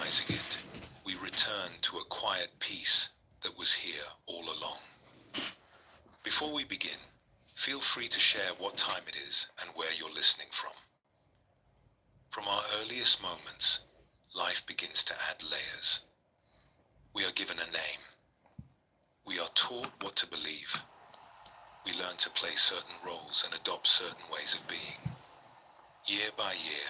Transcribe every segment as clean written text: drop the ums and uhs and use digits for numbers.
recognizing it, we return to a quiet peace that was here all along. Before we begin, feel free to share what time it is and where you're listening from. From our earliest moments, life begins to add layers. We are given a name. We are taught what to believe. We learn to play certain roles and adopt certain ways of being. Year by year,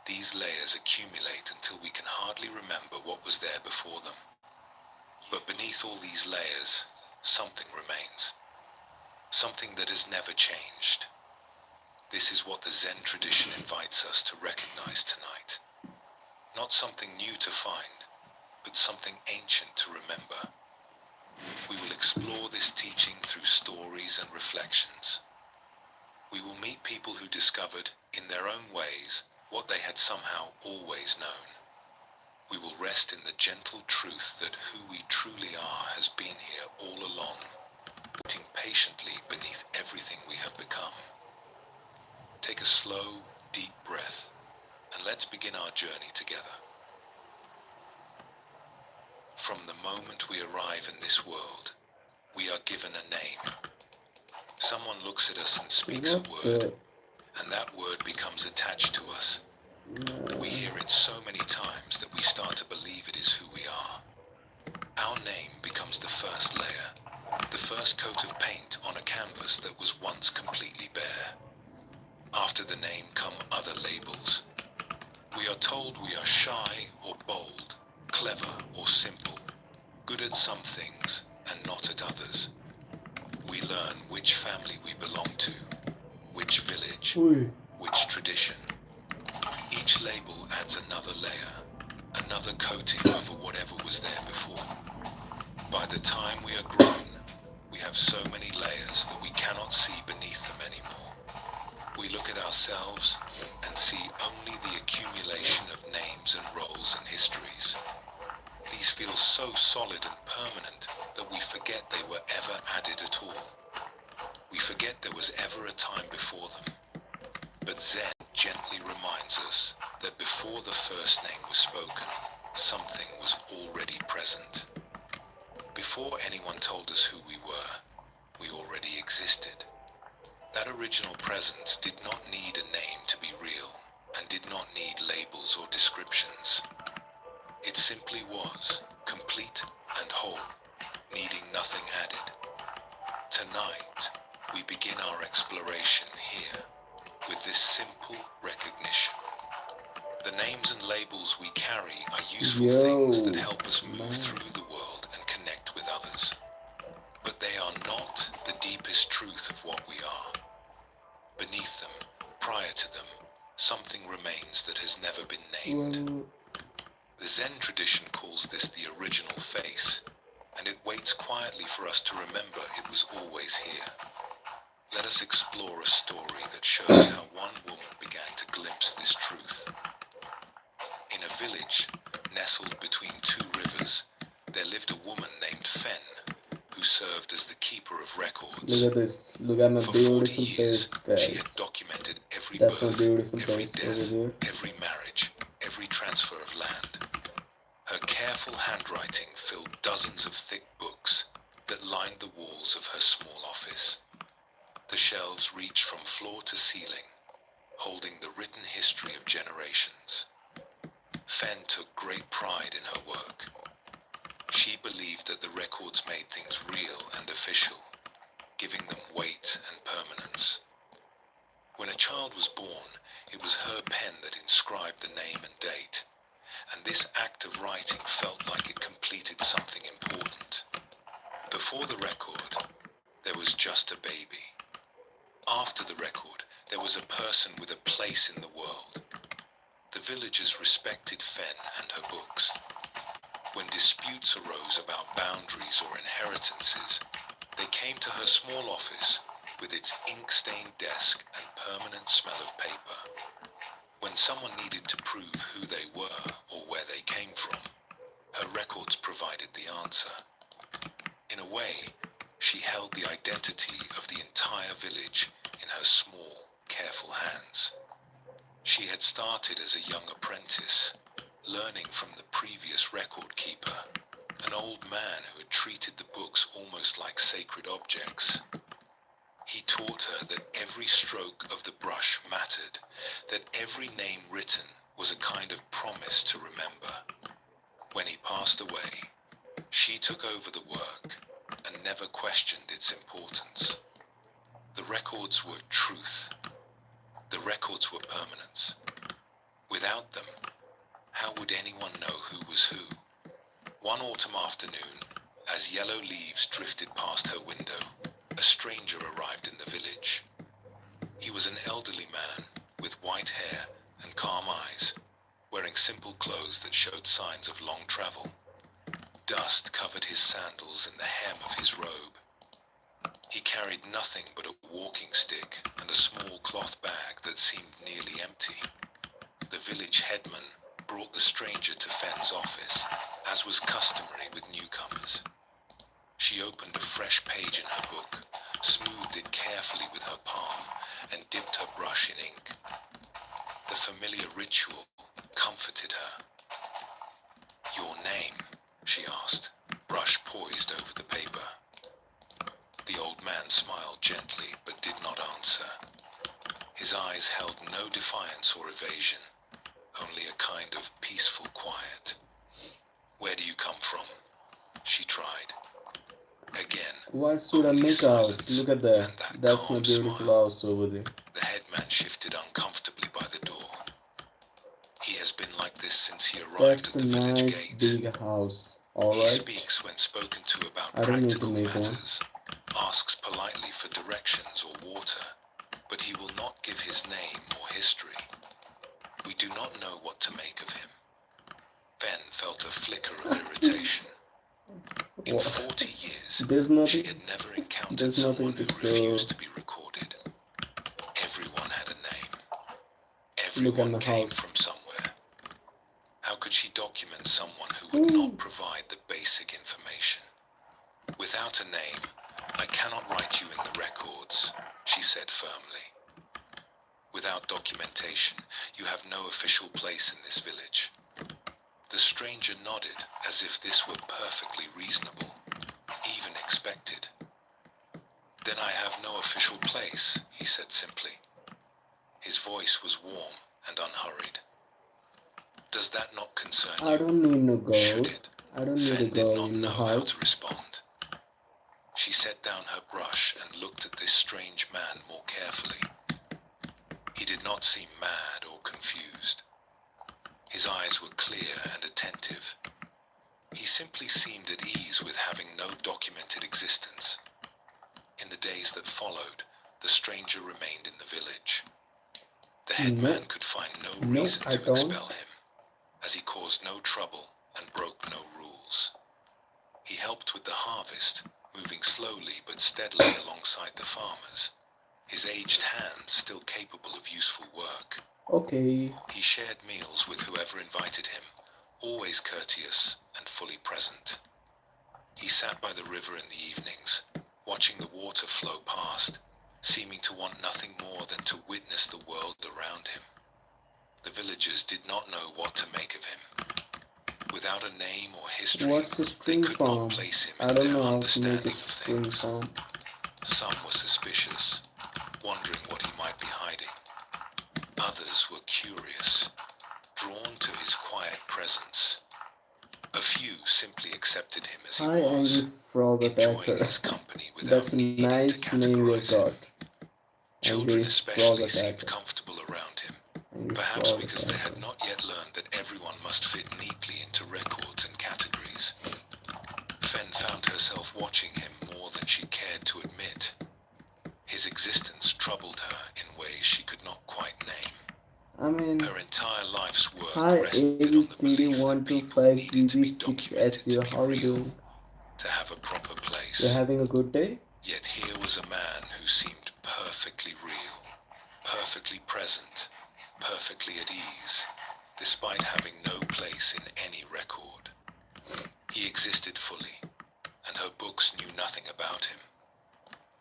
these layers accumulate until we can hardly remember what was there before them. But beneath all these layers, something remains. Something that has never changed. This is what the Zen tradition invites us to recognize tonight. Not something new to find, but something ancient to remember. We will explore this teaching through stories and reflections. We will meet people who discovered, in their own ways, what they had somehow always known. We will rest in the gentle truth that who we truly are has been here all along, waiting patiently beneath everything we have become. Take a slow, deep breath, and let's begin our journey together. From the moment we arrive in this world, we are given a name. Someone looks at us and speaks a word, and that word becomes attached to us. We hear it so many times that we start to believe it is who we are. Our name becomes the first layer, the first coat of paint on a canvas that was once completely bare. After the name come other labels. We are told we are shy or bold, clever or simple, good at some things and not at others. We learn which family we belong to, which village, which tradition. Each label adds another layer, another coating over whatever was there before. By the time we are grown, we have so many layers that we cannot see beneath them anymore. We look at ourselves and see only the accumulation of names and roles and histories. These feel so solid and permanent that we forget they were ever added at all. We forget there was ever a time before them. But Zen gently reminds us that before the first name was spoken, something was already present. Before anyone told us who we were, we already existed. That original presence did not need a name to be real, and did not need labels or descriptions. It simply was, complete and whole, needing nothing added. Tonight, we begin our exploration here, with this simple recognition. The names and labels we carry are useful things that help us move through the world and connect with others. But they are not the deepest truth of what we are. Beneath them, prior to them, something remains that has never been named. The Zen tradition calls this the original face, and it waits quietly for us to remember it was always here. Let us explore a story that shows how one woman began to glimpse this truth. In a village nestled between two rivers, there lived a woman named Fen, who served as the keeper of records. Look at this. Look at my For 40 beautiful years, face, guys. she had documented every That's my birth, beautiful every face over death, there. every marriage, every transfer of land. Her careful handwriting filled dozens of thick books that lined the walls of her small office. The shelves reached from floor to ceiling, holding the written history of generations. Fen took great pride in her work. She believed that the records made things real and official, giving them weight and permanence. When a child was born, it was her pen that inscribed the name and date, and this act of writing felt like it completed something important. Before the record, there was just a baby. After the record, there was a person with a place in the world. The villagers respected Fen and her books. When disputes arose about boundaries or inheritances, they came to her small office with its ink-stained desk and permanent smell of paper. When someone needed to prove who they were or where they came from, her records provided the answer. In a way, she held the identity of the entire village in her small, careful hands. She had started as a young apprentice, learning from the previous record keeper, an old man who had treated the books almost like sacred objects. He taught her that every stroke of the brush mattered, that every name written was a kind of promise to remember. When he passed away, she took over the work and never questioned its importance. The records were truth. The records were permanence. Without them, how would anyone know who was who? One autumn afternoon, as yellow leaves drifted past her window, a stranger arrived in the village. He was an elderly man with white hair and calm eyes, wearing simple clothes that showed signs of long travel. Dust covered his sandals and the hem of his robe. He carried nothing but a walking stick and a small cloth bag that seemed nearly empty. The village headman brought the stranger to Fenn's office, as was customary with newcomers. She opened a fresh page in her book, smoothed it carefully with her palm, and dipped her brush in ink. The familiar ritual comforted her. "Your name?" she asked, brush poised over the paper. The old man smiled gently but did not answer. His eyes held no defiance or evasion, only a kind of peaceful quiet. "Where do you come from?" she tried. Again, Why should I only make a house? silence Look at that. and that That's my calm beautiful smile. house over there. The headman shifted uncomfortably by the door. He has been like this since he arrived That's at a the village nice gate. big house. He Alright? speaks when spoken to about I don't need to practical make one. matters, asks politely for directions or water, but he will not give his name or history. We do not know what to make of him. Fenn felt a flicker of irritation. In What? 40 years, There's she nothing. had never encountered There's someone nothing to who show. refused to be recorded. Everyone had a name. Look at Everyone my came house. from somewhere. How could she document someone who would Ooh. not provide the basic information? "Without a name, I cannot write you in the records," she said firmly. "Without documentation, you have no official place in this village." The stranger nodded as if this were perfectly reasonable, even expected. "Then I have no official place," he said simply. His voice was warm and unhurried. "Does that not concern I you?" don't need no Should girl. it? I don't need a Fenn did girl not in my know how house. to respond. She set down her brush and looked at this strange man more carefully. He did not seem mad or confused. His eyes were clear and attentive. He simply seemed at ease with having no documented existence. In the days that followed, the stranger remained in the village. The No, headman could find no no, reason I to don't. expel him, as he caused no trouble and broke no rules. He helped with the harvest, moving slowly but steadily alongside the farmers, his aged hands still capable of useful work. Okay. He shared meals with whoever invited him, always courteous and fully present. He sat by the river in the evenings, watching the water flow past, seeming to want nothing more than to witness the world around him. The villagers did not know what to make of him. Without a name or history, What's a they string could not farm? place him I in don't their know how to make a understanding of string things. farm. Some were suspicious, wondering what he might be hiding. Others were curious, drawn to his quiet presence. A few simply accepted him as he Hi, was, Angry Frog enjoying Attacker. his company That's without a needing to nice name you categorize him. got. Children Angry Frog especially seemed Attacker. comfortable around him, Angry perhaps Frog because they had Attacker. not yet learned that everyone must fit neatly into records and categories. Fenn found herself watching him more than she cared to admit. His existence troubled her in ways she could not quite name. I mean, Her entire life's work hi rested on the belief that people needed to be documented to ABCD125GB6SU. be How you real, doing? to have a proper You're place. having a good day? Yet here was a man who seemed perfectly real, perfectly present, perfectly at ease, despite having no place in any record. He existed fully, and her books knew nothing about him.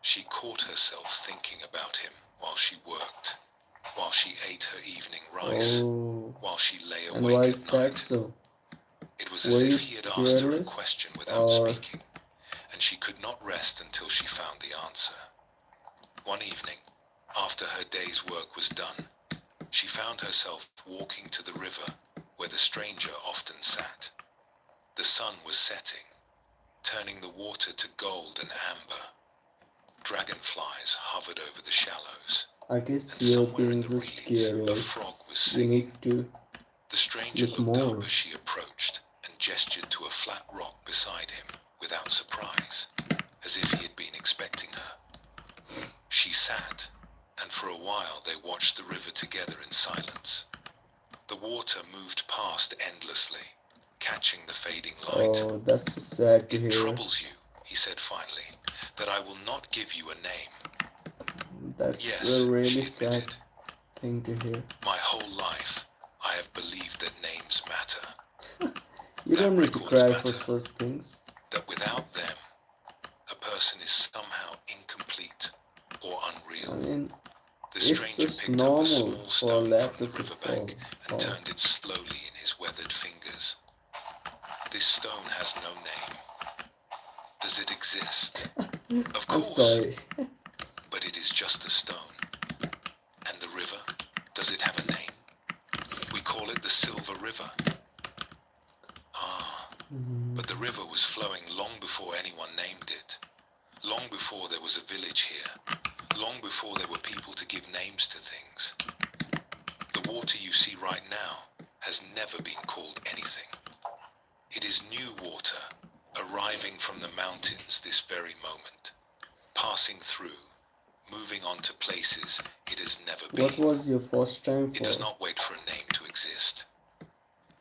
She caught herself thinking about him while she worked, while she ate her evening rice, Oh, Oh, while she lay and why awake is at that night. so? It was Were as you if he had asked her a careless question without or speaking, and she could not rest until she found the answer. One evening, after her day's work was done, she found herself walking to the river where the stranger often sat. The sun was setting, turning the water to gold and amber. Dragonflies hovered over the shallows, I guess and you're somewhere in being the just reeds a frog careless. was You singing. need to The stranger look looked up more. as she approached and gestured to a flat rock beside him without surprise, as if he had been expecting her. She sat, and for a while they watched the river together in silence. The water moved past endlessly, catching the fading light. Oh, that's so sad to It hear. troubles you, he said finally, that I will not give you a name. That's Yes, a really she sad admitted. thing to hear. My whole life, I have believed that names matter, You that don't need to records cry for matter, such things. that without them, a person is somehow incomplete or I unreal. mean, The it's stranger just picked up a normal small for stone from the laptop to riverbank and fall. turned it slowly in his weathered fingers. This stone has no name. Does it exist? Of I'm course, sorry. but it is just a stone. And the river, does it have a name? We call it the Silver River. Ah, but the river was flowing long before anyone named it. Long before there was a village here. Long before there were people to give names to things. The water you see right now has never been called anything. It is new water, arriving from the mountains this very moment, passing through, moving on to places it has never What been. was your first time It does for? not wait for a name to exist.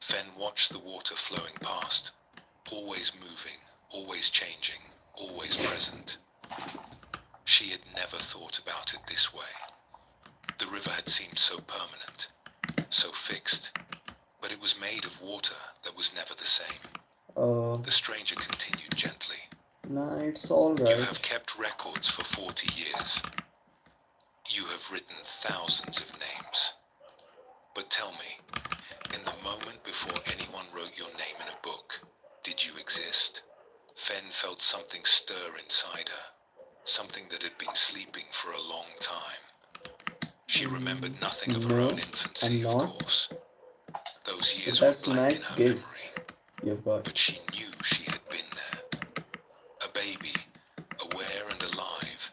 Fen watched the water flowing past, always moving, always changing, always present. She had never thought about it this way. The river had seemed so permanent, so fixed, but it was made of water that was never the same. The stranger continued gently. Nah, it's all You have right. kept records for 40 years. You have written thousands of names. But tell me, in the moment before anyone wrote your name in a book, did you exist? Fen felt something stir inside her, something that had been sleeping for a long time. She remembered nothing of her No, own infancy, I'm of not. course. Those But years were that's a blank in nice her guess memory, you've got. but she knew she had been there. A baby, aware and alive,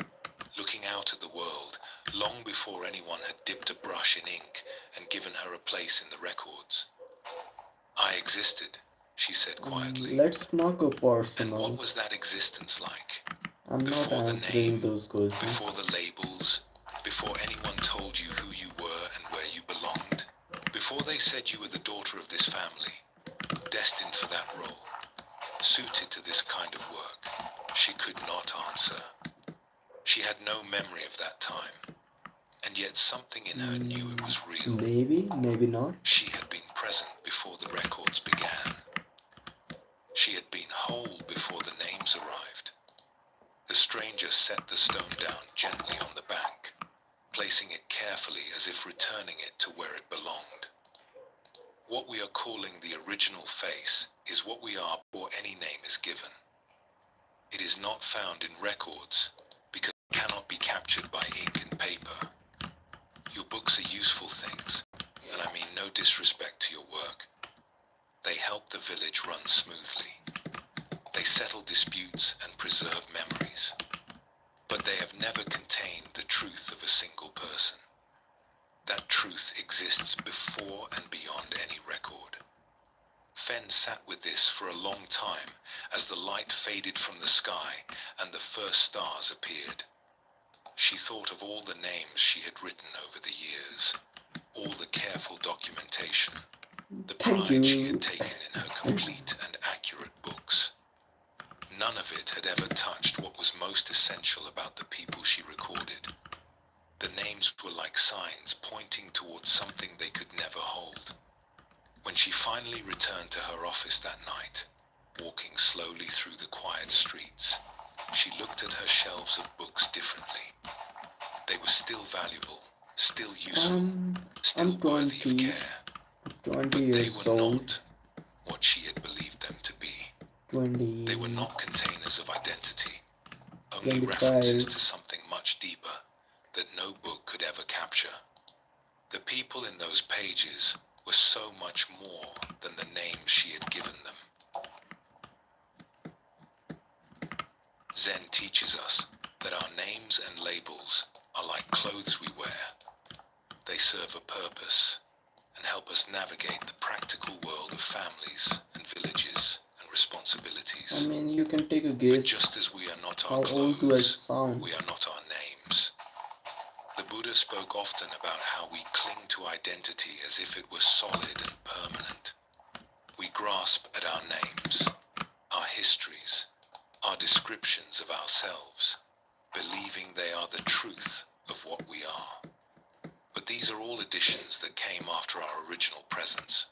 looking out at the world, long before anyone had dipped a brush in ink and given her a place in the records. I existed, she said quietly. Let's not go And personal. what was that existence like? I'm not Before the answering name, those questions. before the labels, before anyone told you who you were and where you belonged, before they said you were the daughter of this family, destined for that role, suited to this kind of work, she could not answer. She had no memory of that time, and yet something in her knew it was real. Maybe, maybe not. She had been present before the records began. She had been whole before the names arrived. The stranger set the stone down gently on the bank, placing it carefully as if returning it to where it belonged. What we are calling the original face is what we are before any name is given. It is not found in records because it cannot be captured by ink and paper. Your books are useful things, and I mean no disrespect to your work. They help the village run smoothly. They settle disputes and preserve memories. But they have never contained the truth of a single person. That truth exists before and beyond any record. Fen sat with this for a long time as the light faded from the sky and the first stars appeared. She thought of all the names she had written over the years, all the careful documentation, the Thank pride she you. had taken in her complete and accurate books. None of it had ever touched what was most essential about the people she recorded. The names were like signs pointing towards something they could never hold. When she finally returned to her office that night, walking slowly through the quiet streets, she looked at her shelves of books differently. They were still valuable, still useful, still I'm worthy of 20. care. 20 But they years were old. not what she had believed them to be. 20. They were not containers of identity, only 25. references to something much deeper that no book could ever capture. The people in those pages were so much more than the names she had given them. Zen teaches us that our names and labels are like clothes we wear. They serve a purpose and help us navigate the practical world of families and villages and I responsibilities. mean, you can take a But guess just as we are not how our old do I clothes, sound. we are not our names. The Buddha spoke often about how we cling to identity as if it were solid and permanent. We grasp at our names, our histories, our descriptions of ourselves, believing they are the truth of what we are. But these are all additions that came after our original presence.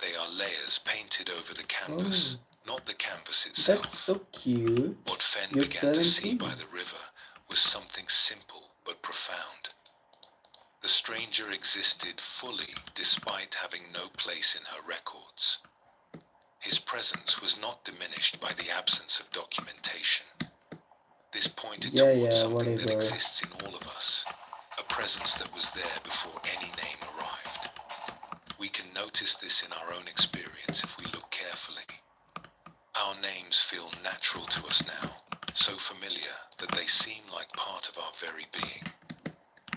They are layers painted over the canvas, not the canvas That's itself. so cute. What Fen You're began to see 17. by the river was something simple but profound. The stranger existed fully despite having no place in her records. His presence was not diminished by the absence of documentation. This pointed Yeah, towards yeah, something that whatever. exists in all of us, a presence that was there before any name arrived. We can notice this in our own experience if we look carefully. Our names feel natural to us now, so familiar that they seem like part of our very being.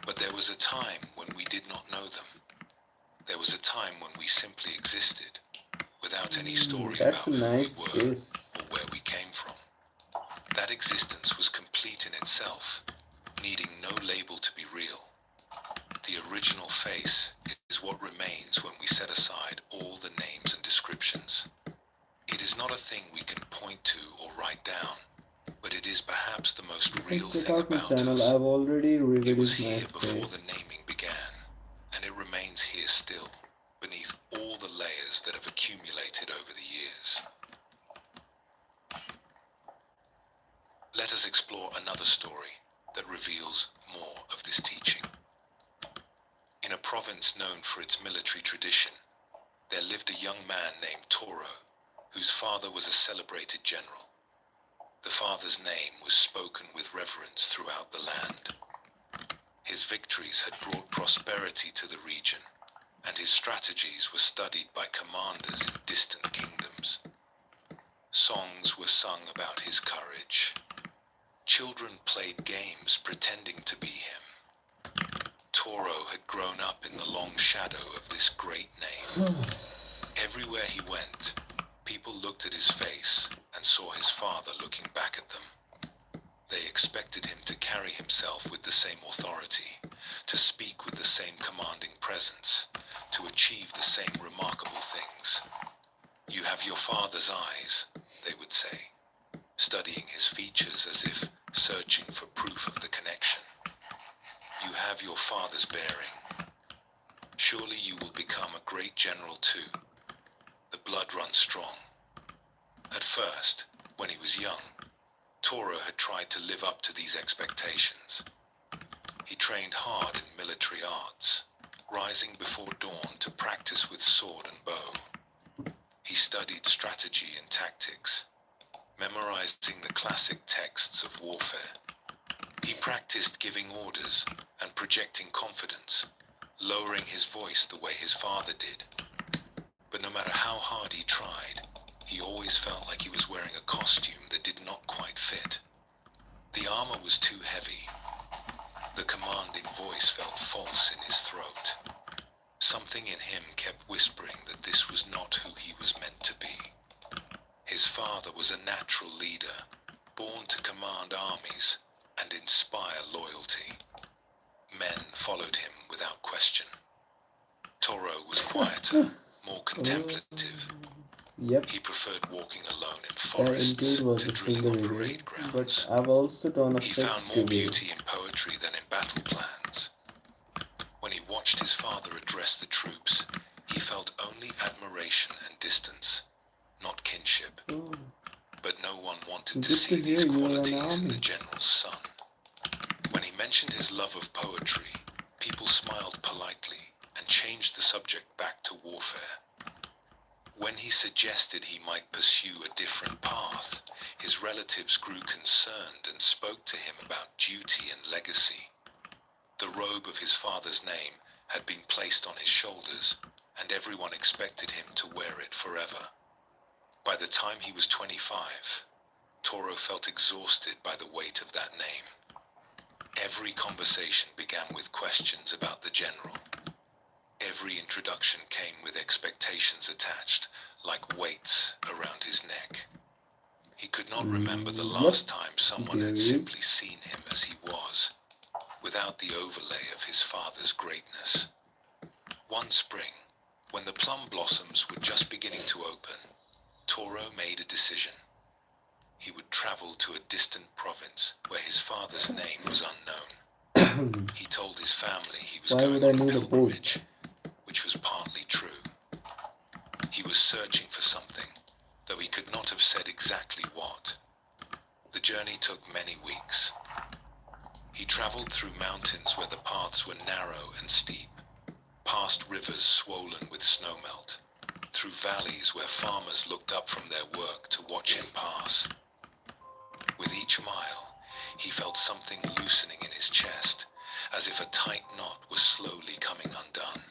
But there was a time when we did not know them. There was a time when we simply existed, without any story That's about a who nice we were guess. or where we came from. That existence was complete in itself, needing no label to be real. The original face is what remains when we set aside all the names and descriptions. It is not a thing we can point to or write down, but it is perhaps the most real It's a thing cartoon about channel. us. I've already It was revealed my here before the face. naming began, and it remains here still, beneath all the layers that have accumulated over the years. Let us explore another story that reveals more of this teaching. In a province known for its military tradition, there lived a young man named Toro, whose father was a celebrated general. The father's name was spoken with reverence throughout the land. His victories had brought prosperity to the region, and his strategies were studied by commanders in distant kingdoms. Songs were sung about his courage. Children played games pretending to be him. Toro had grown up in the long shadow of this great name. Everywhere he went, people looked at his face and saw his father looking back at them. They expected him to carry himself with the same authority, to speak with the same commanding presence, to achieve the same remarkable things. "You have your father's eyes," they would say, studying his features as if searching for proof of the connection. "You have your father's bearing. Surely you will become a great general too. The blood runs strong." At first, when he was young, Toro had tried to live up to these expectations. He trained hard in military arts, rising before dawn to practice with sword and bow. He studied strategy and tactics, memorizing the classic texts of warfare. He practiced giving orders and projecting confidence, lowering his voice the way his father did. But no matter how hard he tried, he always felt like he was wearing a costume that did not quite fit. The armor was too heavy. The commanding voice felt false in his throat. Something in him kept whispering that this was not who he was meant to be. His father was a natural leader, born to command armies and inspire loyalty. Men followed him without question. Toro was quieter, more contemplative. Yep, He preferred walking alone in that forests indeed was to a drilling single on review. parade But grounds. I've also done a He fifth found more review. beauty in poetry than in battle plans. When he watched his father address the troops, he felt only admiration and distance, not kinship. Oh, But no one wanted to good see to these hear you are an qualities in the army. general's son. When he mentioned his love of poetry, people smiled politely and changed the subject back to warfare. When he suggested he might pursue a different path, his relatives grew concerned and spoke to him about duty and legacy. The robe of his father's name had been placed on his shoulders, and everyone expected him to wear it forever. By the time he was 25, Toro felt exhausted by the weight of that name. Every conversation began with questions about the general. Every introduction came with expectations attached, like weights around his neck. He could not remember the last time someone had simply seen him as he was, without the overlay of his father's greatness. One spring, when the plum blossoms were just beginning to open, Toro made a decision. He would travel to a distant province where his father's name was unknown. He told his family he was going on a pilgrimage, which was partly true. He was searching for something, though he could not have said exactly what. The journey took many weeks. He traveled through mountains where the paths were narrow and steep, past rivers swollen with snowmelt, through valleys where farmers looked up from their work to watch him pass. With each mile, he felt something loosening in his chest, as if a tight knot was slowly coming undone.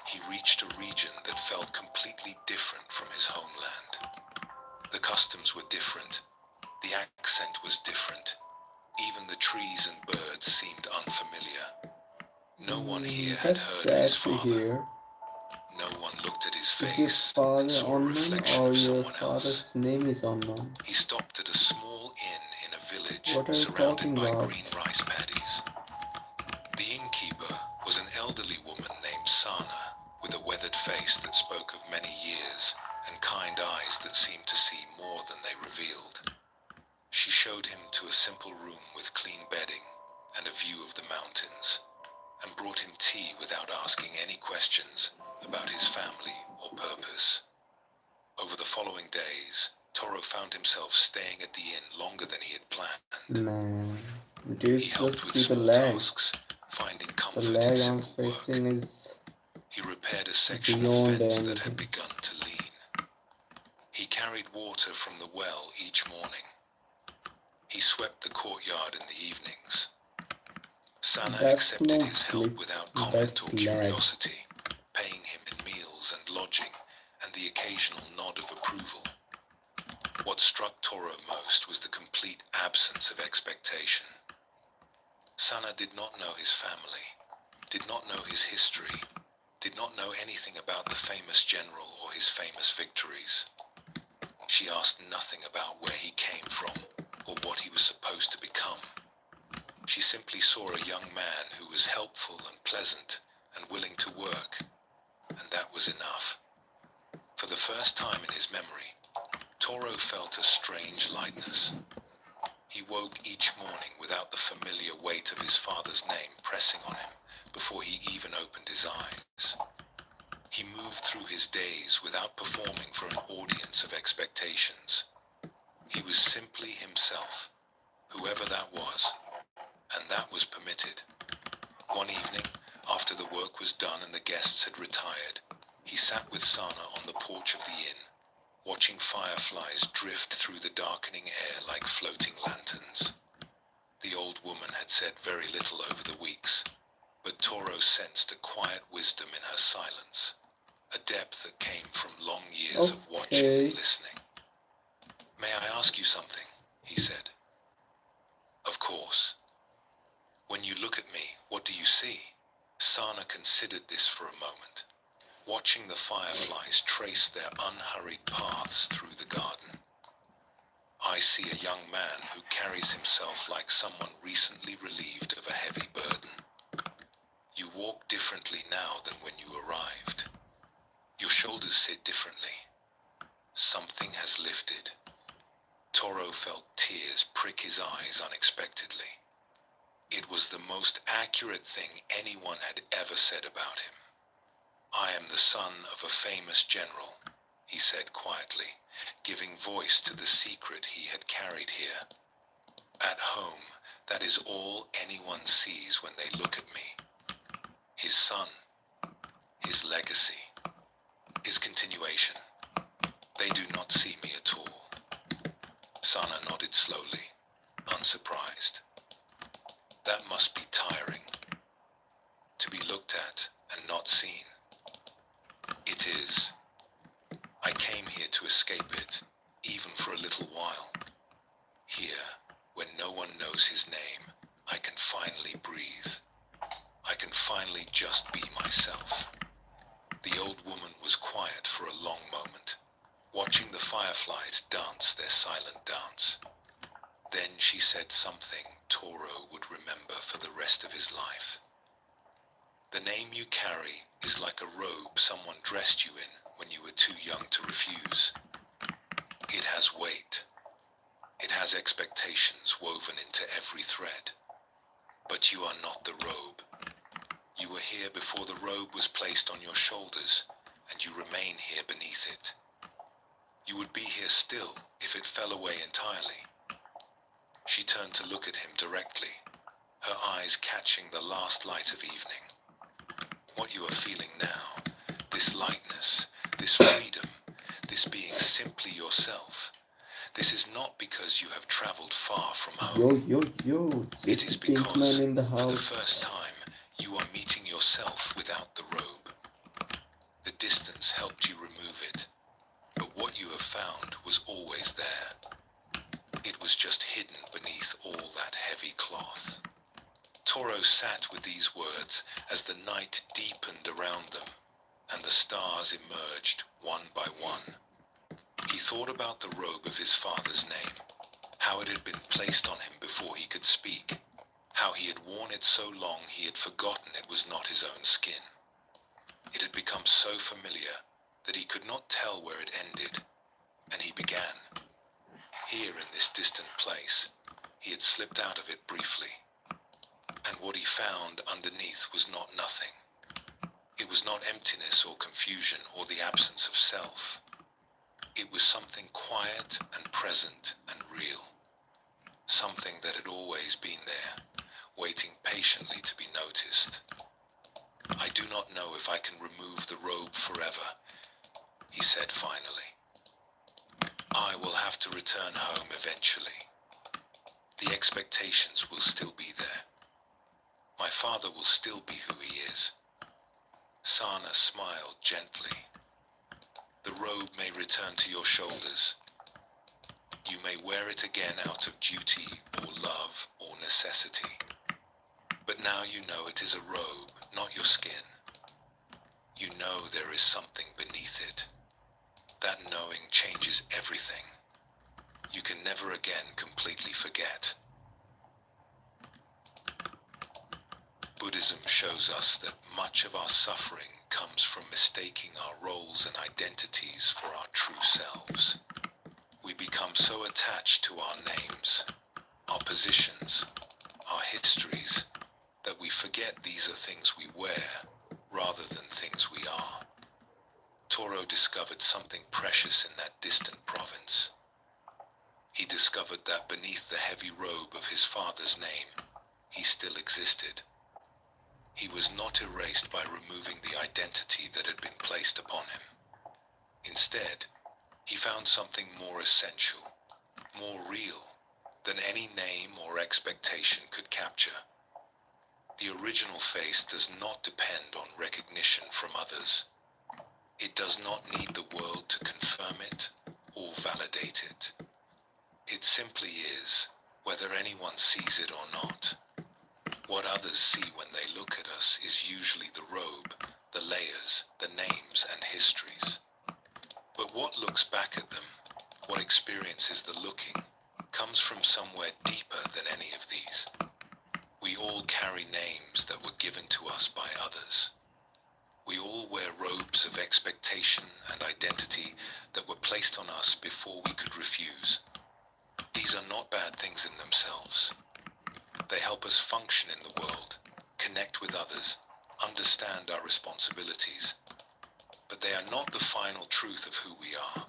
He reached a region that felt completely different from his homeland. The customs were different, the accent was different, even the trees and birds seemed unfamiliar. No one here had heard of his father. No one looked at his face and saw a reflection of someone else. Name is unknown? He stopped at a small inn in a village What are you surrounded talking by about? green rice paddies. The innkeeper was an elderly woman named Sana, with a weathered face that spoke of many years and kind eyes that seemed to see more than they revealed. She showed him to a simple room with clean bedding and a view of the mountains, and brought him tea without asking any questions about his family or purpose. Over the following days, Toro found himself staying at the inn longer than he had planned. Man, He helped with see the small leg. tasks, finding The comfort in leg I'm simple work. facing is He repaired a section of beyond fence that had anything. begun to lean. He carried water from the well each morning. He swept the courtyard in the evenings. Sana That's accepted no his help glitch, without comment that's or lag. curiosity, paying him in meals and lodging, and the occasional nod of approval. What struck Toro most was the complete absence of expectation. Sana did not know his family, did not know his history, did not know anything about the famous general or his famous victories. She asked nothing about where he came from or what he was supposed to become. She simply saw a young man who was helpful and pleasant and willing to work, and that was enough. For the first time in his memory, Toro felt a strange lightness. He woke each morning without the familiar weight of his father's name pressing on him before he even opened his eyes. He moved through his days without performing for an audience of expectations. He was simply himself, whoever that was, and that was permitted. One evening, after the work was done and the guests had retired, he sat with Sana on the porch of the inn, watching fireflies drift through the darkening air like floating lanterns. The old woman had said very little over the weeks, but Toro sensed a quiet wisdom in her silence, a depth that came from long years of watching and listening. "May I ask you something?" he said. "Of course." "When you look at me, what do you see?" Sana considered this for a moment, watching the fireflies trace their unhurried paths through the garden. "I see a young man who carries himself like someone recently relieved of a heavy burden. You walk differently now than when you arrived. Your shoulders sit differently. Something has lifted." Toro felt tears prick his eyes unexpectedly. It was the most accurate thing anyone had ever said about him. "I am the son of a famous general," he said quietly, giving voice to the secret he had carried here. "At home, that is all anyone sees when they look at me. His son, his legacy, his continuation. They do not see me at all. Sana nodded slowly, unsurprised. That must be tiring, to be looked at and not seen. It is. I came here to escape it, even for a little while. Here, when no one knows his name, I can finally breathe. I can finally just be myself. The old woman was quiet for a long moment, watching the fireflies dance their silent dance. Then she said something Toro would remember for the rest of his life. The name you carry is like a robe someone dressed you in when you were too young to refuse. It has weight. It has expectations woven into every thread. But you are not the robe. You were here before the robe was placed on your shoulders, and you remain here beneath it. You would be here still if it fell away entirely. She turned to look at him directly, her eyes catching the last light of evening. What you are feeling now, this lightness, this freedom, this being simply yourself, this is not because you have traveled far from home. Yo, It this is Pink because, Man in the for the house. first time, you are meeting yourself without the robe. The distance helped you remove it, but what you have found was always there. It was just hidden beneath all that heavy cloth. Toro sat with these words as the night deepened around them, and the stars emerged one by one. He thought about the robe of his father's name, how it had been placed on him before he could speak, how he had worn it so long he had forgotten it was not his own skin. It had become so familiar that he could not tell where it ended, and he began. Here in this distant place, he had slipped out of it briefly, and what he found underneath was not nothing. It was not emptiness or confusion or the absence of self. It was something quiet and present and real. Something that had always been there, waiting patiently to be noticed. I do not know if I can remove the robe forever, he said finally. I will have to return home eventually. The expectations will still be there. My father will still be who he is. Sana smiled gently. The robe may return to your shoulders. You may wear it again out of duty or love or necessity. But now you know it is a robe, not your skin. You know there is something beneath it. That knowing changes everything. You can never again completely forget. Buddhism shows us that much of our suffering comes from mistaking our roles and identities for our true selves. We become so attached to our names, our positions, our histories, that we forget these are things we wear rather than things we are. Toro discovered something precious in that distant province. He discovered that beneath the heavy robe of his father's name, he still existed. He was not erased by removing the identity that had been placed upon him. Instead, he found something more essential, more real, than any name or expectation could capture. The original face does not depend on recognition from others. It does not need the world to confirm it or validate it. It simply is, whether anyone sees it or not. What others see when they look at us is usually the robe, the layers, the names and histories. But what looks back at them, what experiences the looking, comes from somewhere deeper than any of these. We all carry names that were given to us by others. We all wear robes of expectation and identity that were placed on us before we could refuse. These are not bad things in themselves. They help us function in the world, connect with others, understand our responsibilities. But they are not the final truth of who we are.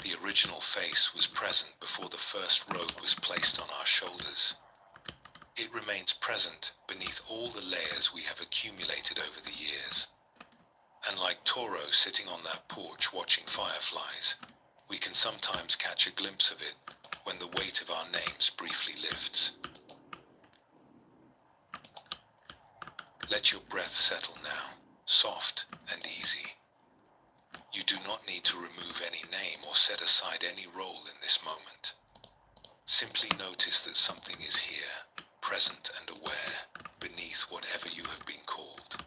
The original face was present before the first robe was placed on our shoulders. It remains present beneath all the layers we have accumulated over the years. And like Toro sitting on that porch watching fireflies, we can sometimes catch a glimpse of it when the weight of our names briefly lifts. Let your breath settle now, soft and easy. You do not need to remove any name or set aside any role in this moment. Simply notice that something is here, present and aware, beneath whatever you have been called.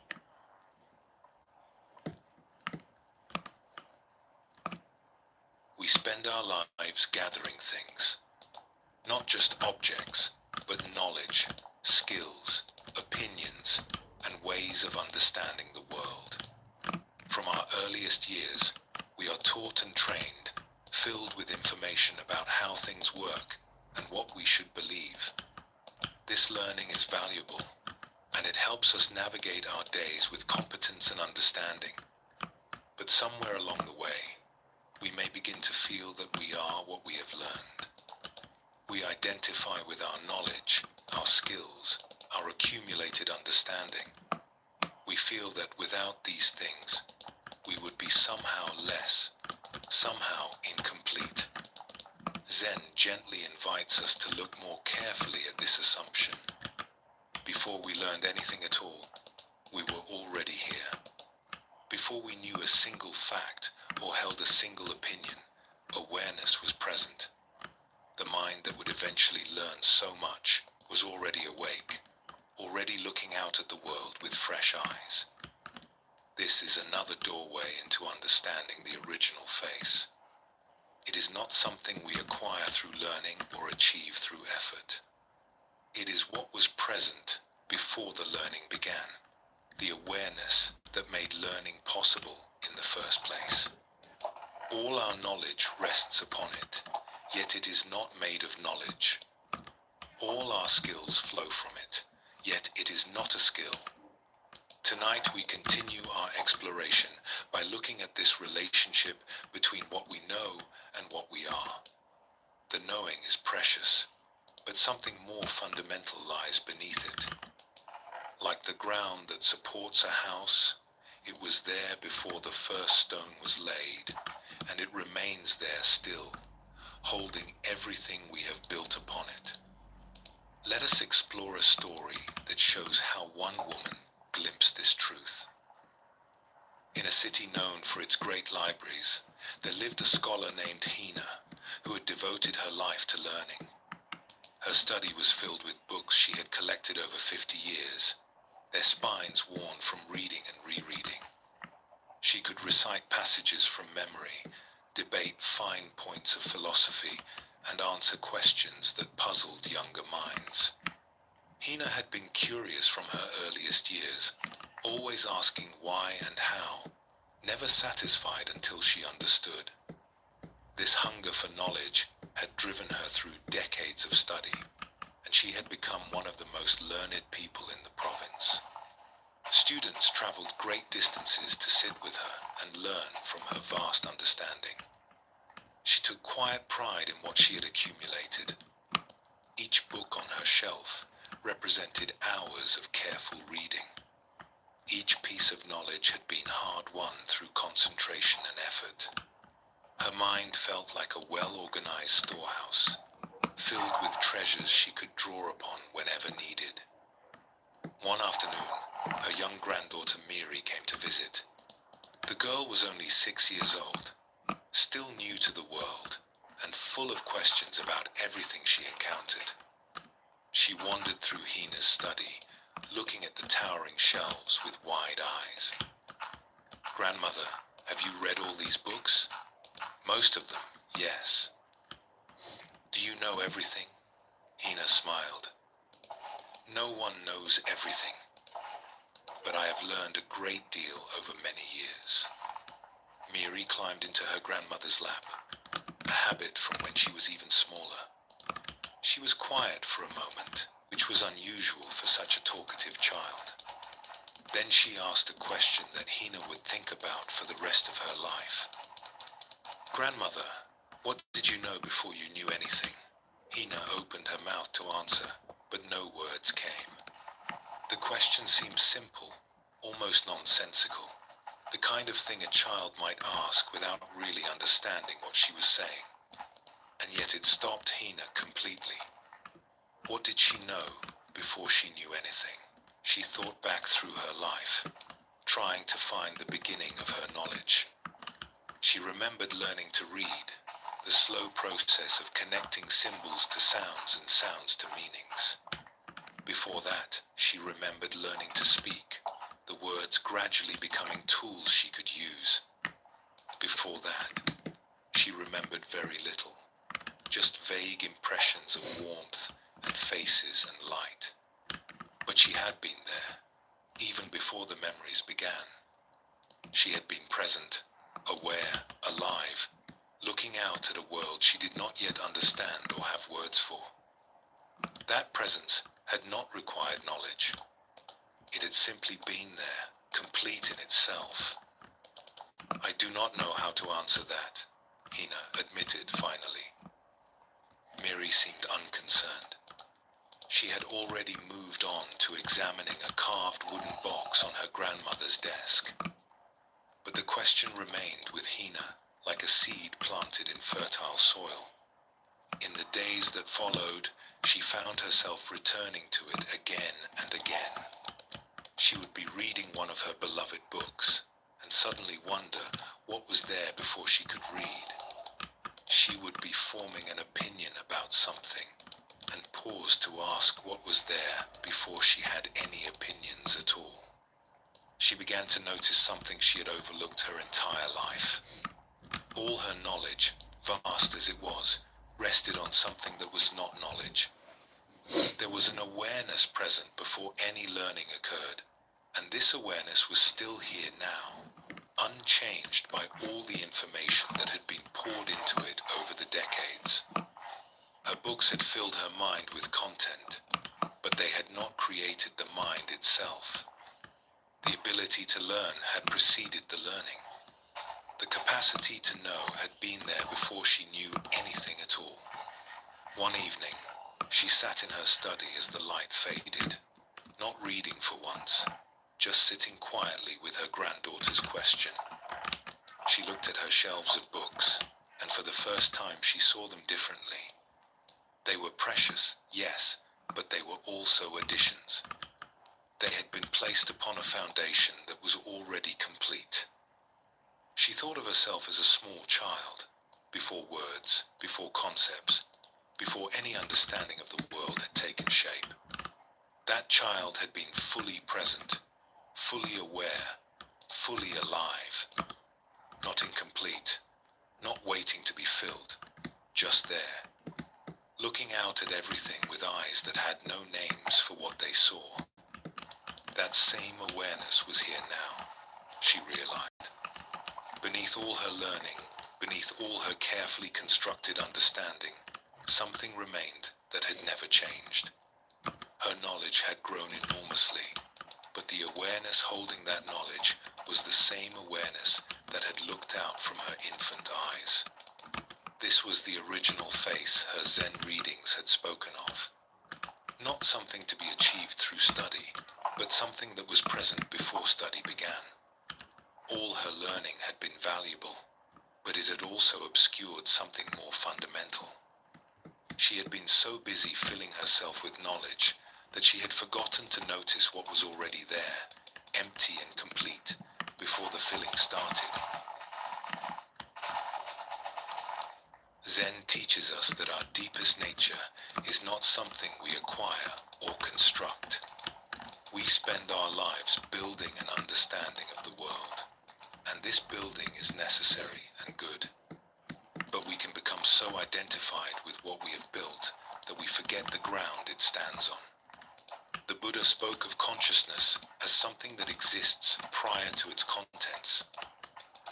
We spend our lives gathering things, not just objects, but knowledge, skills, opinions, and ways of understanding the world. From our earliest years, we are taught and trained, filled with information about how things work and what we should believe. This learning is valuable, and it helps us navigate our days with competence and understanding. But somewhere along the way, we may begin to feel that we are what we have learned. We identify with our knowledge, our skills, our accumulated understanding. We feel that without these things, we would be somehow less, somehow incomplete. Zen gently invites us to look more carefully at this assumption. Before we learned anything at all, we were already here. Before we knew a single fact or held a single opinion, awareness was present. The mind that would eventually learn so much was already awake, already looking out at the world with fresh eyes. This is another doorway into understanding the original face. It is not something we acquire through learning or achieve through effort. It is what was present before the learning began, the awareness that made learning possible in the first place. All our knowledge rests upon it, yet it is not made of knowledge. All our skills flow from it, yet it is not a skill. Tonight we continue our exploration by looking at this relationship between what we know and what we are. The knowing is precious, but something more fundamental lies beneath it. Like the ground that supports a house, it was there before the first stone was laid, and it remains there still, holding everything we have built upon it. Let us explore a story that shows how one woman glimpsed this truth. In a city known for its great libraries, there lived a scholar named Hina, who had devoted her life to learning. Her study was filled with books she had collected over 50 years, their spines worn from reading and rereading. She could recite passages from memory, debate fine points of philosophy, and answer questions that puzzled younger minds. Hina had been curious from her earliest years, always asking why and how, never satisfied until she understood. This hunger for knowledge had driven her through decades of study, and she had become one of the most learned people in the province. Students traveled great distances to sit with her and learn from her vast understanding. She took quiet pride in what she had accumulated. Each book on her shelf represented hours of careful reading. Each piece of knowledge had been hard-won through concentration and effort. Her mind felt like a well-organized storehouse, filled with treasures she could draw upon whenever needed. One afternoon, her young granddaughter Miri came to visit. The girl was only 6 years old, still new to the world, and full of questions about everything she encountered. She wandered through Hina's study, looking at the towering shelves with wide eyes. "Grandmother, have you read all these books?" "Most of them, yes." "Do you know everything?" Hina smiled. "No one knows everything, but I have learned a great deal over many years." Miri climbed into her grandmother's lap, a habit from when she was even smaller. She was quiet for a moment, which was unusual for such a talkative child. Then she asked a question that Hina would think about for the rest of her life. "Grandmother, what did you know before you knew anything?" Hina opened her mouth to answer, but no words came. The question seemed simple, almost nonsensical. The kind of thing a child might ask without really understanding what she was saying. And yet it stopped Hina completely. What did she know before she knew anything? She thought back through her life, trying to find the beginning of her knowledge. She remembered learning to read, the slow process of connecting symbols to sounds and sounds to meanings. Before that, she remembered learning to speak, the words gradually becoming tools she could use. Before that, she remembered very little, just vague impressions of warmth and faces and light. But she had been there, even before the memories began. She had been present, aware, alive, looking out at a world she did not yet understand or have words for. That presence had not required knowledge. It had simply been there, complete in itself. I do not know how to answer that, Hina admitted finally. Miri seemed unconcerned. She had already moved on to examining a carved wooden box on her grandmother's desk. But the question remained with Hina like a seed planted in fertile soil. In the days that followed, she found herself returning to it again and again. She would be reading one of her beloved books and suddenly wonder what was there before she could read. She would be forming an opinion about something and pause to ask what was there before she had any opinions at all. She began to notice something she had overlooked her entire life. All her knowledge, vast as it was, rested on something that was not knowledge. There was an awareness present before any learning occurred, and this awareness was still here now, unchanged by all the information that had been poured into it over the decades. Her books had filled her mind with content, but they had not created the mind itself. The ability to learn had preceded the learning. The capacity to know had been there before she knew anything at all. One evening, she sat in her study as the light faded, not reading for once, just sitting quietly with her granddaughter's question. She looked at her shelves of books, and for the first time she saw them differently. They were precious, yes, but they were also additions. They had been placed upon a foundation that was already complete. She thought of herself as a small child, before words, before concepts, before any understanding of the world had taken shape. That child had been fully present, fully aware, fully alive, not incomplete, not waiting to be filled, just there, looking out at everything with eyes that had no names for what they saw. That same awareness was here now, she realized. Beneath all her learning, beneath all her carefully constructed understanding, something remained that had never changed. Her knowledge had grown enormously, but the awareness holding that knowledge was the same awareness that had looked out from her infant eyes. This was the original face her Zen readings had spoken of. Not something to be achieved through study, but something that was present before study began. All her learning had been valuable, but it had also obscured something more fundamental. She had been so busy filling herself with knowledge that she had forgotten to notice what was already there, empty and complete, before the filling started. Zen teaches us that our deepest nature is not something we acquire or construct. We spend our lives building an understanding of the world, and this building is necessary and good. But we can become so identified with what we have built that we forget the ground it stands on. The Buddha spoke of consciousness as something that exists prior to its contents.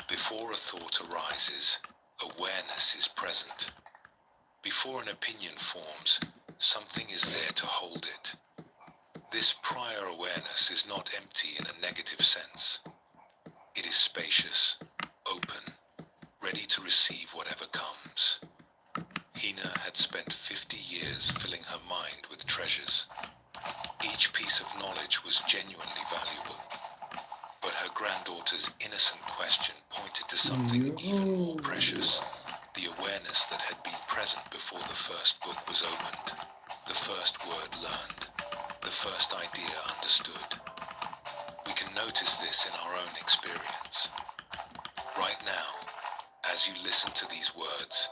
Before a thought arises, awareness is present. Before an opinion forms, something is there to hold it. This prior awareness is not empty in a negative sense. It is spacious, open, ready to receive whatever comes. Hina had spent 50 years filling her mind with treasures. Each piece of knowledge was genuinely valuable. but her granddaughter's innocent question pointed to something even more precious, the awareness that had been present before the first book was opened, the first word learned, the first idea understood. We can notice this in our own experience. Right now, as you listen to these words,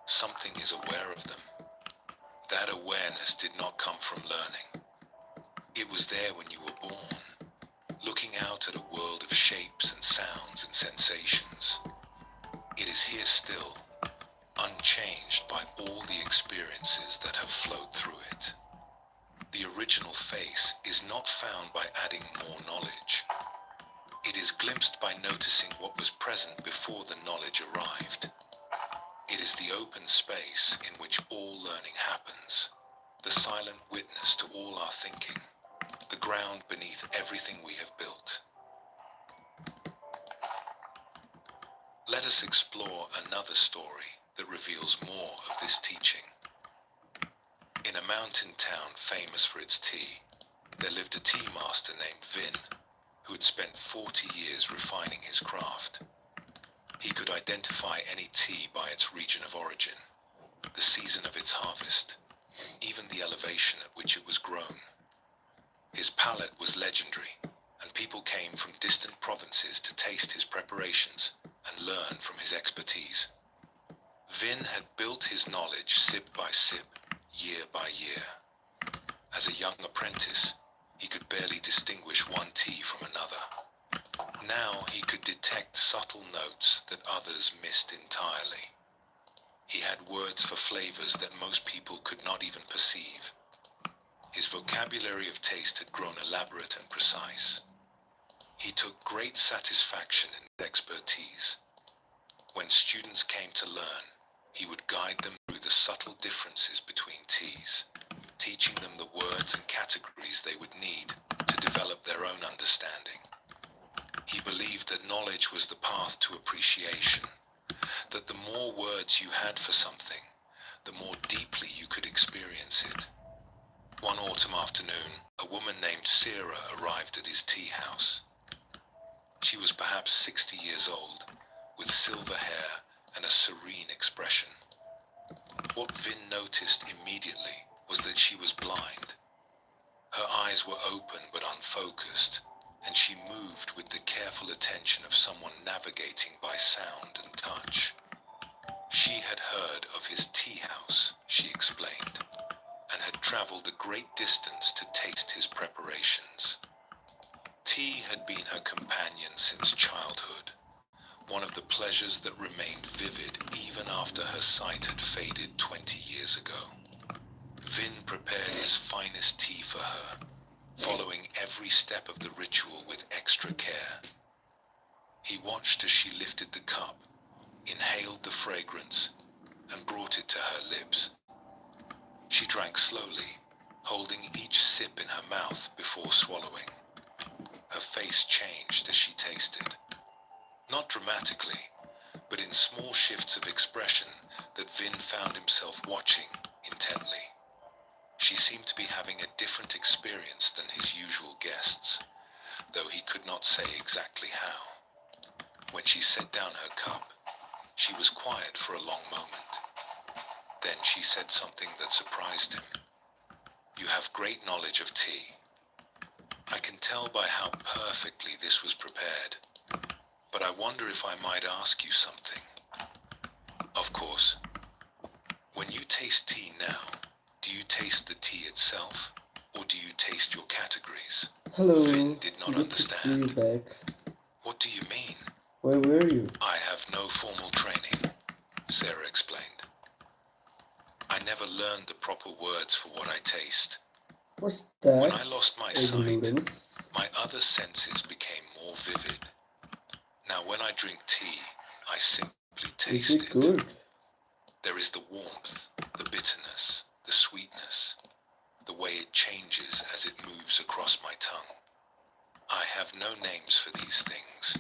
something is aware of them. That awareness did not come from learning. It was there when you were born, looking out at a world of shapes and sounds and sensations. It is here still, unchanged by all the experiences that have flowed through it. The original face is not found by adding more knowledge. It is glimpsed by noticing what was present before the knowledge arrived. It is the open space in which all learning happens, the silent witness to all our thinking, the ground beneath everything we have built. Let us explore another story that reveals more of this teaching. In a mountain town famous for its tea, there lived a tea master named Vin, who had spent 40 years refining his craft. He could identify any tea by its region of origin, the season of its harvest, even the elevation at which it was grown. His palate was legendary, and people came from distant provinces to taste his preparations and learn from his expertise. Vin had built his knowledge sip by sip, year by year. As a young apprentice, he could barely distinguish one tea from another. Now he could detect subtle notes that others missed entirely. He had words for flavors that most people could not even perceive. His vocabulary of taste had grown elaborate and precise. He took great satisfaction in his expertise. When students came to learn, he would guide them through the subtle differences between teas, teaching them the words and categories they would need to develop their own understanding. He believed that knowledge was the path to appreciation, that the more words you had for something, the more deeply you could experience it. One autumn afternoon, a woman named Sarah arrived at his tea house. She was perhaps 60 years old, with silver hair and a serene expression. What Vin noticed immediately was that she was blind. Her eyes were open but unfocused, and she moved with the careful attention of someone navigating by sound and touch. She had heard of his tea house, she explained, and had traveled a great distance to taste his preparations. Tea had been her companion since childhood, one of the pleasures that remained vivid even after her sight had faded 20 years ago. Vin prepared his finest tea for her, following every step of the ritual with extra care. He watched as she lifted the cup, inhaled the fragrance, and brought it to her lips. She drank slowly, holding each sip in her mouth before swallowing. Her face changed as she tasted. Not dramatically, but in small shifts of expression that Vin found himself watching intently. She seemed to be having a different experience than his usual guests, though he could not say exactly how. When she set down her cup, she was quiet for a long moment. Then she said something that surprised him. "You have great knowledge of tea. I can tell by how perfectly this was prepared. But I wonder if I might ask you something." "Of course. When you taste tea now, do you taste the tea itself, or do you taste your categories?" Hello. Vin did not Good to see you understand. back. "What do you mean?" Where were you? "I have no formal training," Sarah explained. "I never learned the proper words for what I taste. What's When I that? lost my sight, Ignorance. my other senses became more vivid. Now when I drink tea, I simply Is taste it good? There is the warmth, the bitterness, the sweetness, the way it changes as it moves across my tongue. I have no names for these things.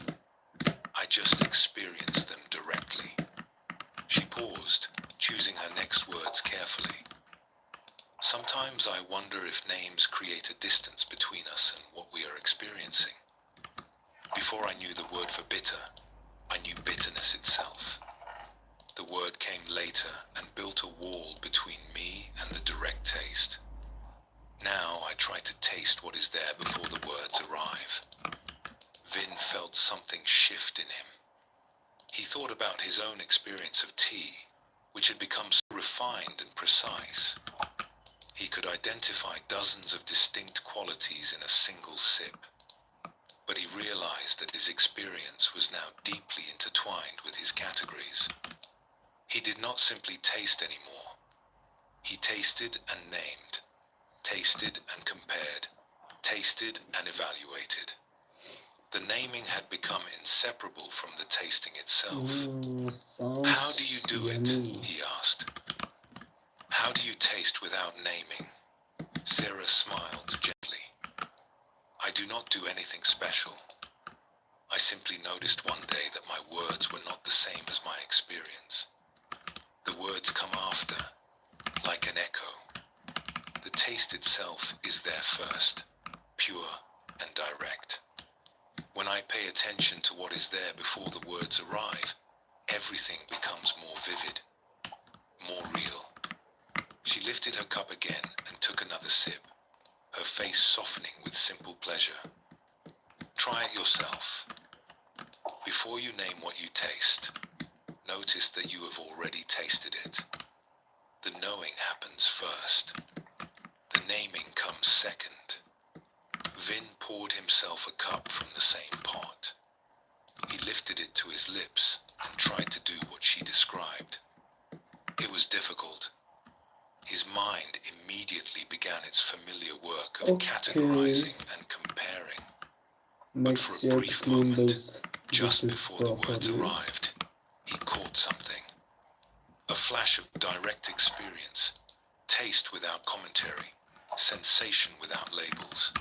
I just experience them directly." She paused, choosing her next words carefully. "Sometimes I wonder if names create a distance between us and what we are experiencing." Before I knew the word for bitter, I knew bitterness itself. The word came later and built a wall between me and the direct taste. Now I try to taste what is there before the words arrive. Vin felt something shift in him. He thought about his own experience of tea, which had become so refined and precise. He could identify dozens of distinct qualities in a single sip. But he realized that his experience was now deeply intertwined with his categories. He did not simply taste anymore. He tasted and named, tasted and compared, tasted and evaluated. The naming had become inseparable from the tasting itself. Sounds How do you do it? yummy. He asked. How do you taste without naming? Sarah smiled gently. I do not do anything special. I simply noticed one day that my words were not the same as my experience. The words come after, like an echo. The taste itself is there first, pure and direct. When I pay attention to what is there before the words arrive, everything becomes more vivid, more real. She lifted her cup again and took another sip, her face softening with simple pleasure. Try it yourself. Before you name what you taste, notice that you have already tasted it. The knowing happens first. The naming comes second. Vin poured himself a cup from the same pot. He lifted it to his lips and tried to do what she described. It was difficult. His mind immediately began its familiar work of categorizing and comparing. But for a brief moment, just before the words arrived, he caught something. A flash of direct experience, taste without commentary, sensation without labels.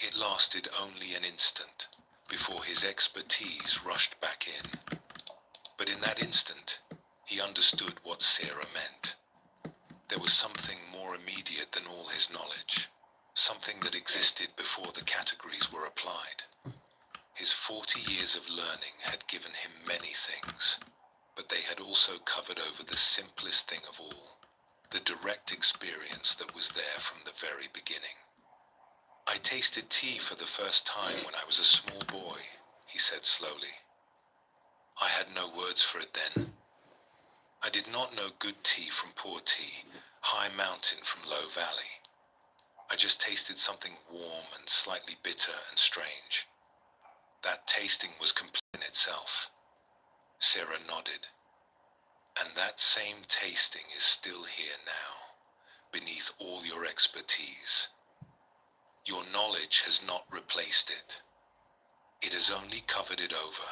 It lasted only an instant before his expertise rushed back in. But in that instant, he understood what Sarah meant. There was something more immediate than all his knowledge, something that existed before the categories were applied. His 40 years of learning had given him many things, but they had also covered over the simplest thing of all, the direct experience that was there from the very beginning. I tasted tea for the first time when I was a small boy, he said slowly. I had no words for it then. I did not know good tea from poor tea, high mountain from low valley. I just tasted something warm and slightly bitter and strange. That tasting was complete in itself. Sarah nodded. And that same tasting is still here now, beneath all your expertise. Your knowledge has not replaced it. It has only covered it over.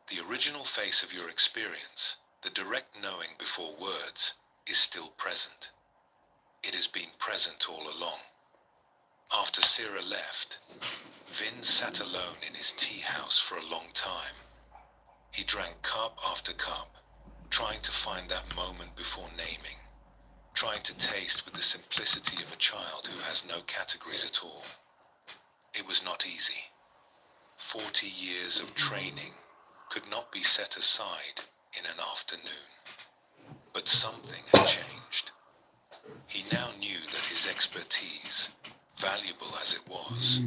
The original face of your experience, the direct knowing before words, is still present. It has been present all along. After Sarah left, Vin sat alone in his tea house for a long time. He drank cup after cup, trying to find that moment before naming, trying to taste with the simplicity of a child who has no categories at all. It was not easy. 40 years of training could not be set aside in an afternoon. But something had changed. He now knew that his expertise, valuable as it was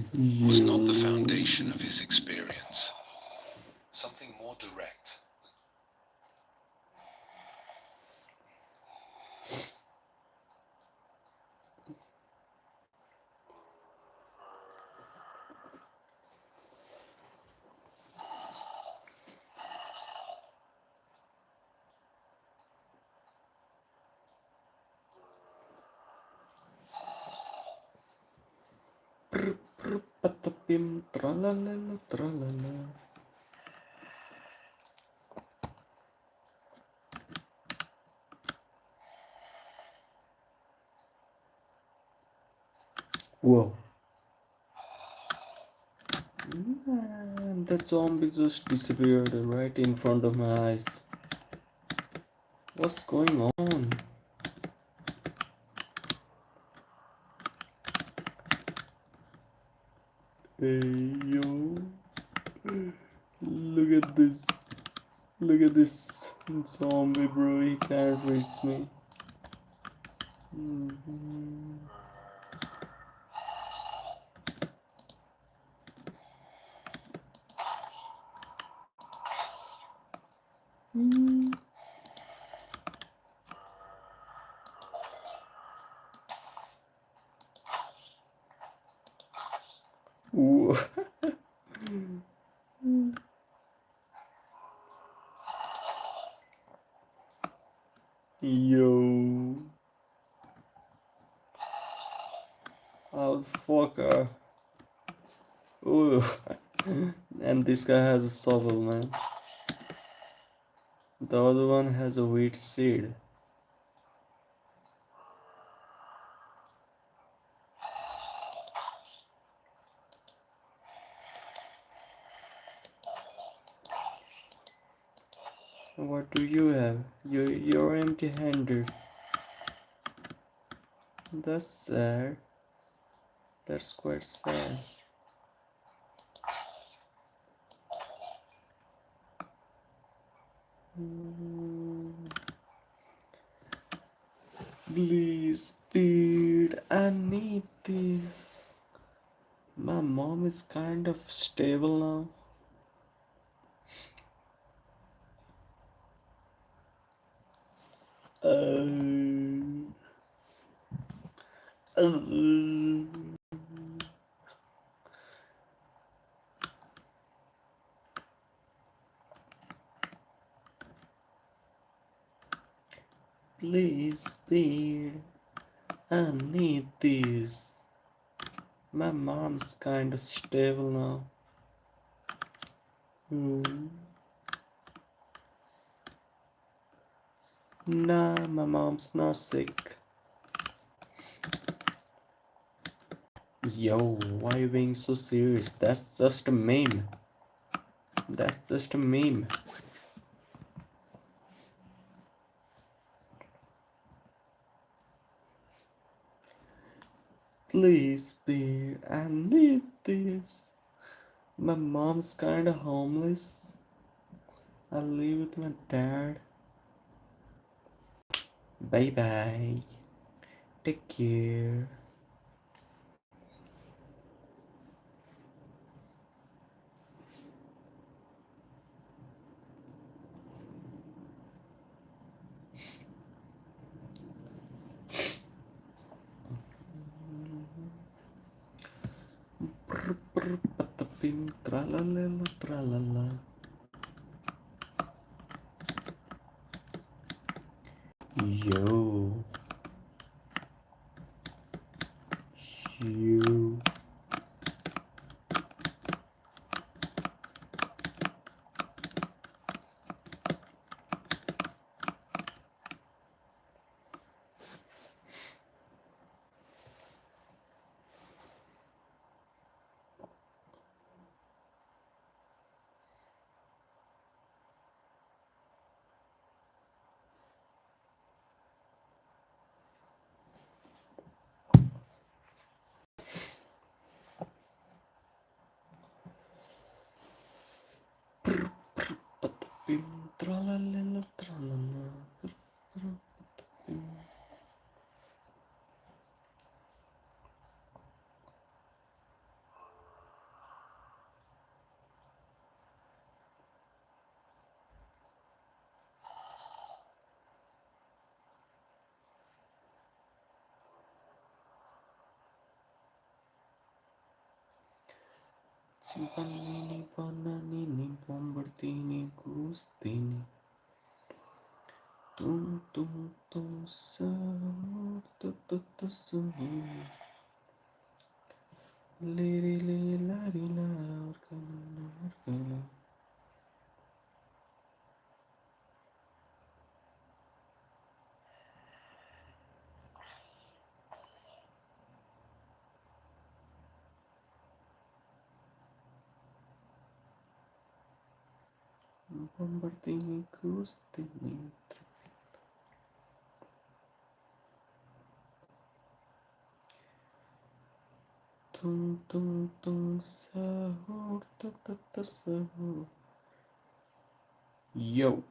not the foundation of his experience. Something more direct. Patapim, tralala, tralala. Whoa. Man, the zombie just disappeared right in front of my eyes. What's going on? Hey, yo. Look at this. Look at this zombie, bro. He can't reach me. Mhm. Mm. Ooh. Yo. Oh, fucker. Ooh. And this guy has a shovel, man. The other one has a wheat seed. What do you have? You're empty-handed. That's sad. That's quite sad. Mm. Please, speed. I need this. My mom is kind of stable now. Uh, uh, please, speed. I need this. My mom's kind of stable now. Hmm. Nah, my mom's not sick. Yo, why are you being so serious? That's just a meme. That's just a meme. Please, bear, I need this. My mom's kinda homeless. I live with my dad. Bye bye. Take care. Brr, brr, patapim, tralalelo, tralala. Yo. You. Brr, brr, patapim, tralalelo, tralala. Brr, brr, patapim. Simpanini, bananini, bombertini, gustini. Tum, tum, tum, so, tu, tu, tu, so. Liri, li, lari, la, organa, organa. Bombertini, gustini. Tum tum tum sahur ta ta ta sahur. Yo.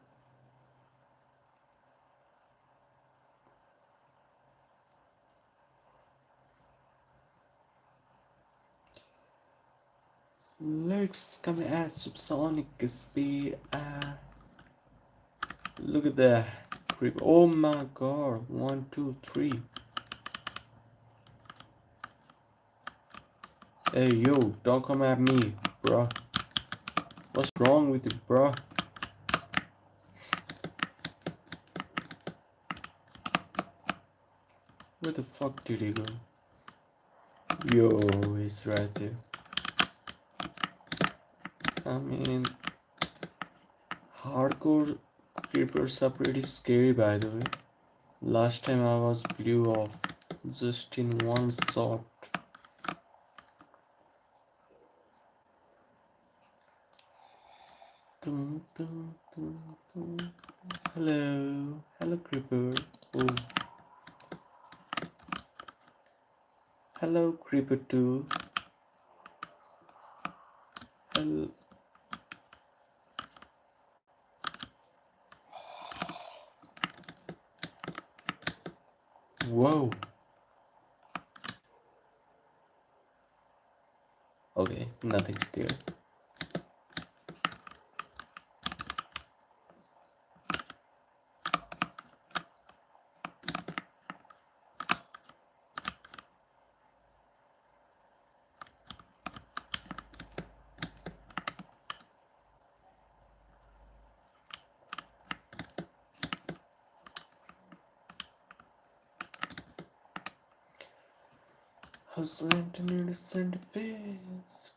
Lyrics coming at subsonic speed. Look at that. Creep. Oh my god. 1, 2, 3. Hey yo, don't come at me, bruh. What's wrong with you, bruh? Where the fuck did he go? Yo, he's right there. I mean, hardcore creepers are pretty scary, by the way. Last time I was blew off just in one shot. Dun, dun, dun, dun. Hello, hello creeper. Oh, hello creeper too. Hello. Whoa. Okay, nothing's there. Hustle engineer to send a face.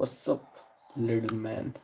What's up, little man?